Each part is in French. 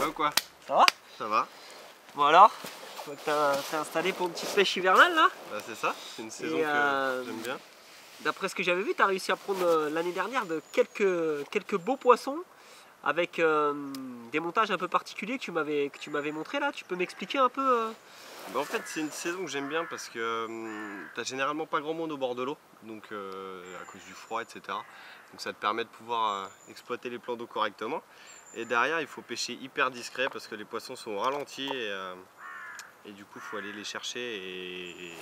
ou quoi? Ça va? Ça va. Bon alors, t'es installé pour une petite pêche hivernale là? Bah c'est ça, c'est une saison que j'aime bien. D'après ce que j'avais vu, tu as réussi à prendre l'année dernière de quelques beaux poissons avec des montages un peu particuliers que tu m'avais montré là. Tu peux m'expliquer un peu Bah en fait c'est une saison que j'aime bien parce que t'as généralement pas grand monde au bord de l'eau, donc à cause du froid etc. Donc ça te permet de pouvoir exploiter les plans d'eau correctement. Et derrière il faut pêcher hyper discret parce que les poissons sont au ralenti et du coup il faut aller les chercher et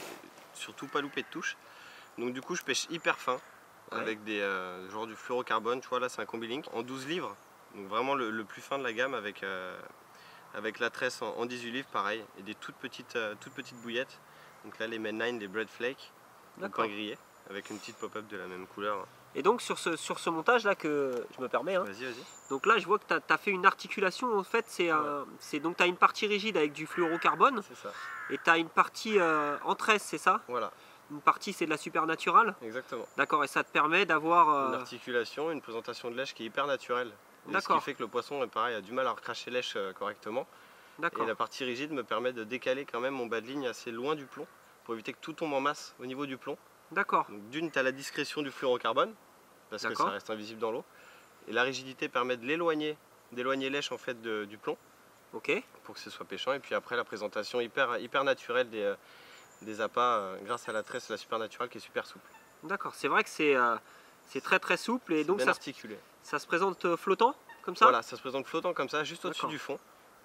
surtout pas louper de touche. Donc du coup je pêche hyper fin avec des genre du fluorocarbone, tu vois là c'est un combi-link en 12 livres. Donc vraiment le plus fin de la gamme avec la tresse en 18 livres pareil et des toutes petites bouillettes. Donc là les Mainline, les bread flakes, au pain grillé avec une petite pop-up de la même couleur. Et donc sur ce montage là que je me permets, Vas-y. donc là je vois que tu as fait une articulation en fait, donc tu as une partie rigide avec du fluorocarbone. C'est ça. Et tu as une partie en tresse, c'est ça? Voilà. Une partie c'est de la Supernatural. Exactement. D'accord, et ça te permet d'avoir... Une articulation, une présentation de lèche qui est hyper naturelle. Et ce qui fait que le poisson pareil, a du mal à recracher lèche correctement. Et la partie rigide me permet de décaler quand même mon bas de ligne assez loin du plomb pour éviter que tout tombe en masse au niveau du plomb. D'accord. Donc d'une, tu as la discrétion du fluorocarbone parce que ça reste invisible dans l'eau. Et la rigidité permet de d'éloigner lèche en fait du plomb. Ok. Pour que ce soit pêchant. Et puis après la présentation hyper naturelle des appâts grâce à la tresse, la Supernatural qui est super souple. D'accord, c'est vrai que c'est très souple et donc bien articulé. Ça se présente flottant comme ça? Voilà, ça se présente flottant comme ça, juste au-dessus du fond.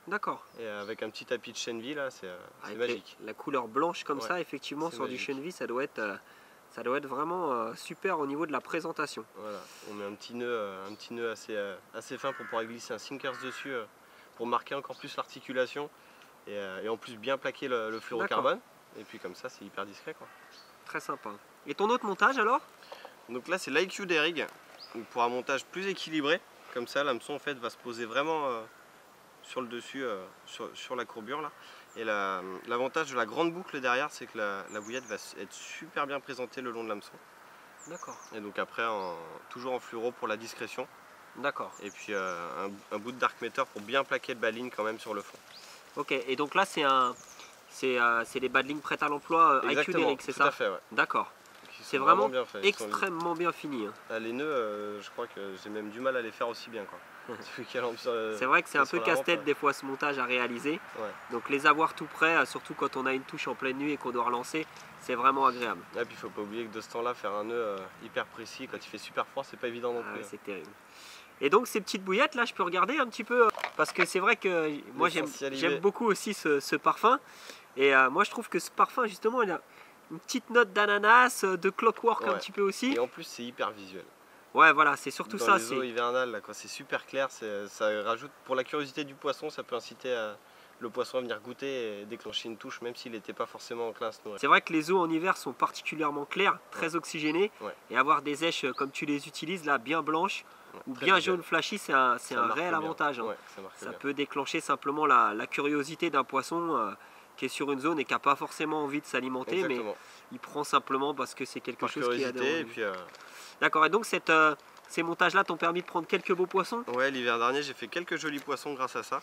D'accord. Et avec un petit tapis de chènevis là, c'est magique. La couleur blanche comme ça, effectivement, sur du chènevis, ça doit être vraiment super au niveau de la présentation. Voilà, on met un petit nœud assez fin pour pouvoir glisser un sinkers dessus pour marquer encore plus l'articulation et en plus bien plaquer le fluorocarbone. Et puis comme ça, c'est hyper discret quoi. Très sympa. Et ton autre montage alors? Donc là, c'est l'IQ des rigs. Donc pour un montage plus équilibré, comme ça, l'hameçon en fait va se poser vraiment sur le dessus, sur la courbure là. Et l'avantage de la grande boucle derrière, c'est que la bouillette va être super bien présentée le long de l'hameçon. D'accord. Et donc après, toujours en fluoro pour la discrétion. D'accord. Et puis un bout de dark matter pour bien plaquer le bas de ligne quand même sur le fond. Ok, et donc là c'est les bas de ligne prêtes à l'emploi IQ des rigs, c'est ça? Tout à fait, ouais. D'accord. C'est vraiment bien fait, extrêmement bien fini. Ah, les nœuds, je crois que j'ai même du mal à les faire aussi bien quoi. C'est vrai que c'est un peu casse-tête des fois ce montage à réaliser. Donc les avoir tout prêts, surtout quand on a une touche en pleine nuit et qu'on doit relancer, c'est vraiment agréable. Et puis il faut pas oublier que de ce temps-là, faire un nœud hyper précis quand il fait super froid, c'est pas évident non plus. C'est terrible. Et donc ces petites bouillettes là, je peux regarder un petit peu parce que c'est vrai que moi j'aime beaucoup aussi ce parfum. Et moi je trouve que ce parfum justement il a une petite note d'ananas, de clockwork un petit peu aussi. Et en plus c'est hyper visuel. Ouais voilà, c'est surtout ça. Dans les eaux hivernales, quand c'est super clair, ça rajoute pour la curiosité du poisson, ça peut inciter le poisson à venir goûter et déclencher une touche même s'il n'était pas forcément enclin à se nourrir. C'est vrai que les eaux en hiver sont particulièrement claires, très oxygénées, et avoir des èches comme tu les utilises là, bien blanches ou bien jaune flashy, c'est un réel avantage. Ça peut déclencher simplement la curiosité d'un poisson qui est sur une zone et qui n'a pas forcément envie de s'alimenter, mais il prend simplement parce que c'est quelque chose qui a de... D'accord, et donc ces montages-là t'ont permis de prendre quelques beaux poissons? Ouais, l'hiver dernier j'ai fait quelques jolis poissons grâce à ça.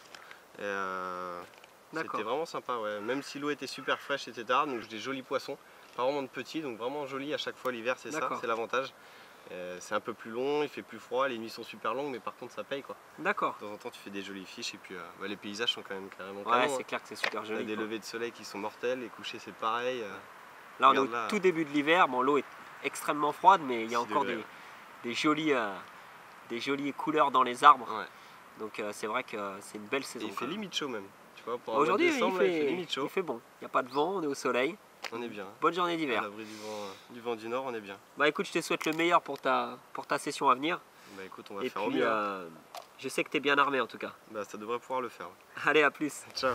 C'était vraiment sympa, ouais. Même si l'eau était super fraîche, etc. Donc j'ai des jolis poissons, pas vraiment de petits, donc vraiment jolis à chaque fois l'hiver, c'est ça, c'est l'avantage. C'est un peu plus long, il fait plus froid, les nuits sont super longues, mais par contre ça paye quoi. D'accord. De temps en temps tu fais des jolies fiches et puis les paysages sont quand même carrément ouais, c'est clair que c'est super joli. Il y a des levées de soleil qui sont mortelles, les couchers c'est pareil. Là on est au tout début de l'hiver, bon l'eau est extrêmement froide, mais il y a encore des jolies couleurs dans les arbres. Donc c'est vrai que c'est une belle saison. Et il fait limite chaud même. Aujourd'hui il fait bon, il n'y a pas de vent, on est au soleil. On est bien. Bonne journée d'hiver. À l'abri du vent du nord, on est bien. Bah écoute, je te souhaite le meilleur pour ta session à venir. Bah écoute, on va faire au mieux. Je sais que tu es bien armé en tout cas. Bah ça devrait pouvoir le faire. Allez, à plus. Ciao.